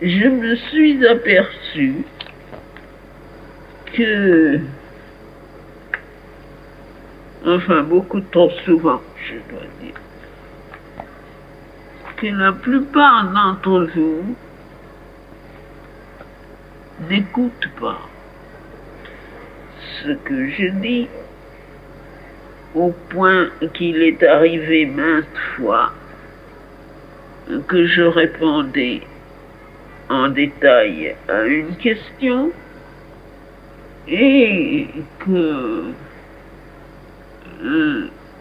je me suis aperçu que, enfin beaucoup trop souvent, je dois dire, que la plupart d'entre vous n'écoutent pas ce que je dis, au point qu'il est arrivé maintes fois que je répondais en détail à une question et que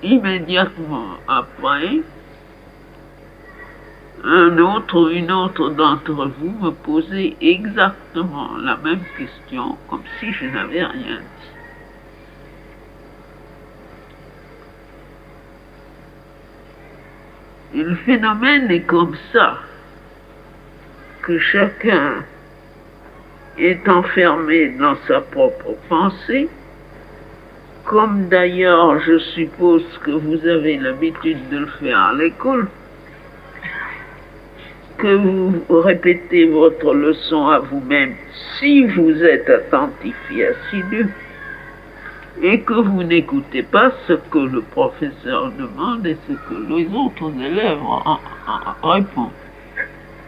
immédiatement après, un autre ou une autre d'entre vous me posait exactement la même question, comme si je n'avais rien dit. Et le phénomène est comme ça, que chacun est enfermé dans sa propre pensée, comme d'ailleurs je suppose que vous avez l'habitude de le faire à l'école, que vous répétez votre leçon à vous-même si vous êtes attentif et assidu, et que vous n'écoutez pas ce que le professeur demande et ce que les autres élèves répondent.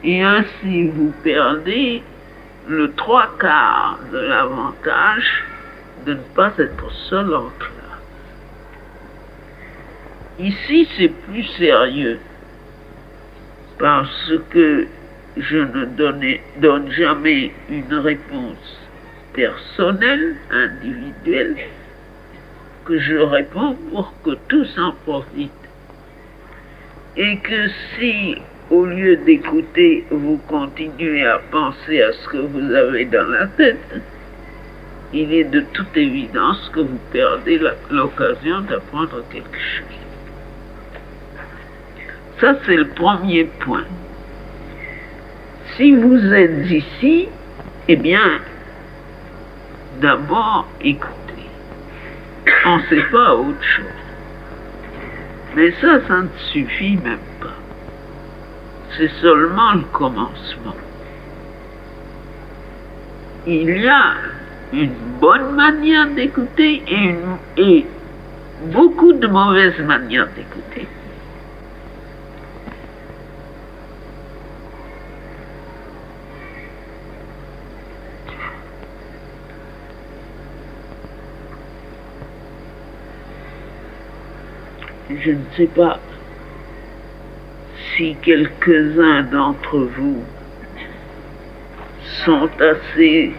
Et ainsi vous perdez le trois quarts de l'avantage de ne pas être seul en classe. Ici, c'est plus sérieux, parce que je ne donne jamais une réponse personnelle, individuelle, que je réponds pour que tous en profitent. Et que si, au lieu d'écouter, vous continuez à penser à ce que vous avez dans la tête, il est de toute évidence que vous perdez l'occasion d'apprendre quelque chose. Ça, c'est le premier point. Si vous êtes ici, eh bien, d'abord, écoutez. Pensez pas à autre chose. Mais ça ne suffit même pas. C'est seulement le commencement. Il y a une bonne manière d'écouter et beaucoup de mauvaises manières d'écouter. Je ne sais pas si quelques-uns d'entre vous sont assez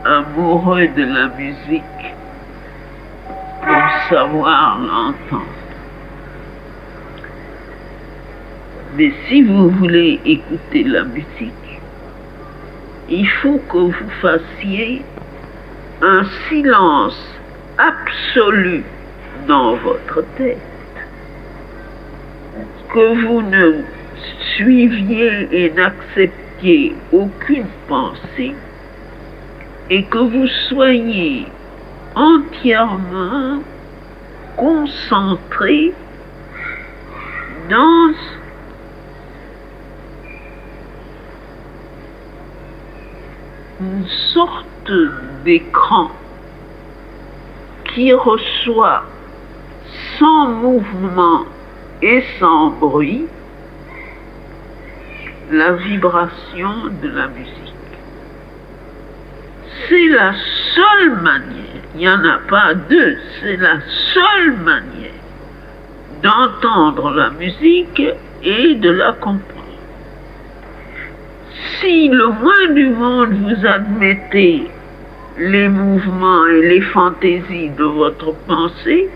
amoureux de la musique pour savoir l'entendre. Mais si vous voulez écouter la musique, il faut que vous fassiez un silence absolu dans votre tête, que vous ne suiviez et n'acceptiez aucune pensée et que vous soyez entièrement concentré dans une sorte d'écran qui reçoit sans mouvement et sans bruit la vibration de la musique. C'est la seule manière, il n'y en a pas deux, c'est la seule manière d'entendre la musique et de la comprendre. Si le moins du monde vous admettez les mouvements et les fantaisies de votre pensée,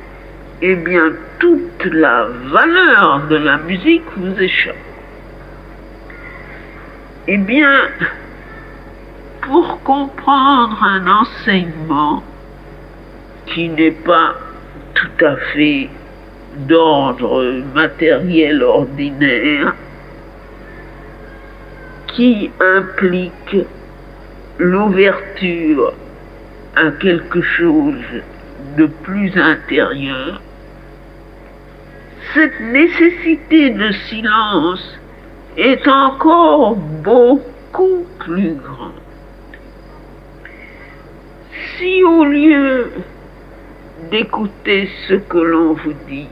eh bien toute la valeur de la musique vous échappe. Eh bien, pour comprendre un enseignement qui n'est pas tout à fait d'ordre matériel ordinaire, qui implique l'ouverture à quelque chose de plus intérieur, cette nécessité de silence est encore beaucoup plus grande. Si au lieu d'écouter ce que l'on vous dit,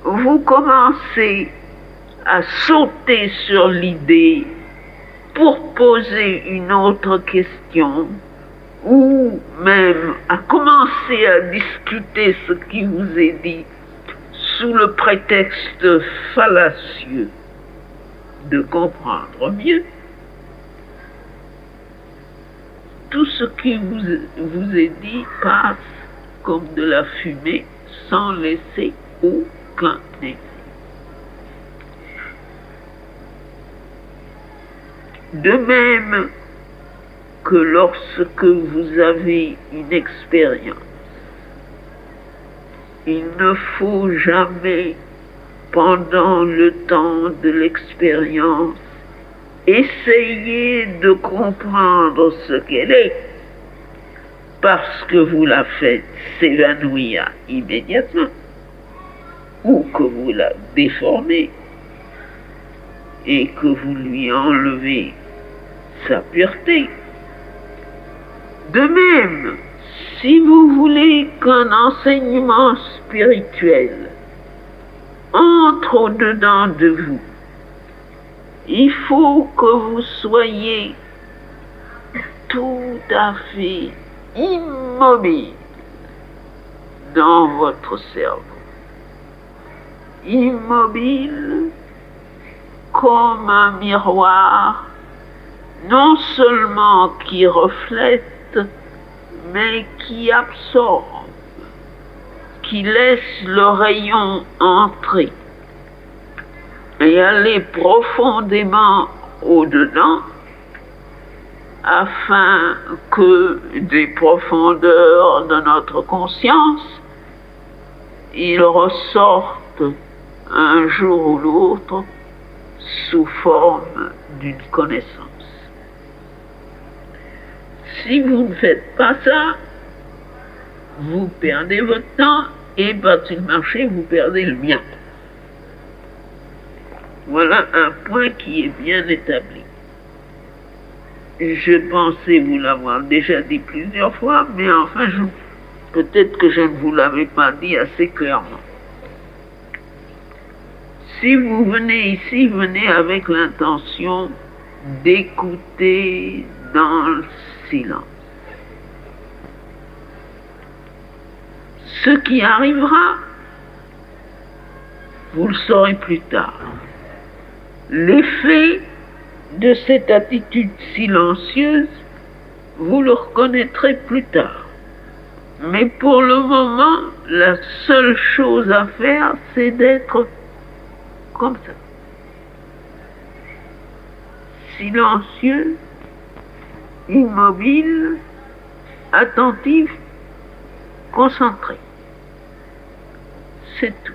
vous commencez à sauter sur l'idée pour poser une autre question, ou même à commencer à discuter ce qui vous est dit sous le prétexte fallacieux de comprendre mieux, tout ce qui vous est dit passe comme de la fumée sans laisser aucun effet. De même que lorsque vous avez une expérience, il ne faut jamais, pendant le temps de l'expérience, essayer de comprendre ce qu'elle est, parce que vous la faites s'évanouir immédiatement, ou que vous la déformez, et que vous lui enlevez sa pureté. De même, si vous voulez qu'un enseignement spirituel entre au-dedans de vous, il faut que vous soyez tout à fait immobile dans votre cerveau. Immobile comme un miroir, non seulement qui reflète, mais qui absorbe, qui laisse le rayon entrer et aller profondément au-dedans, afin que des profondeurs de notre conscience, il ressorte un jour ou l'autre sous forme d'une connaissance. Si vous ne faites pas ça, vous perdez votre temps et par-dessus le marché, vous perdez le mien. Voilà un point qui est bien établi. Je pensais vous l'avoir déjà dit plusieurs fois, mais enfin, peut-être que je ne vous l'avais pas dit assez clairement. Si vous venez ici, venez avec l'intention d'écouter dans le silence. Ce qui arrivera, vous le saurez plus tard. L'effet de cette attitude silencieuse, vous le reconnaîtrez plus tard. Mais pour le moment, la seule chose à faire, c'est d'être comme ça. Silencieux, immobile, attentif, concentré. C'est tout.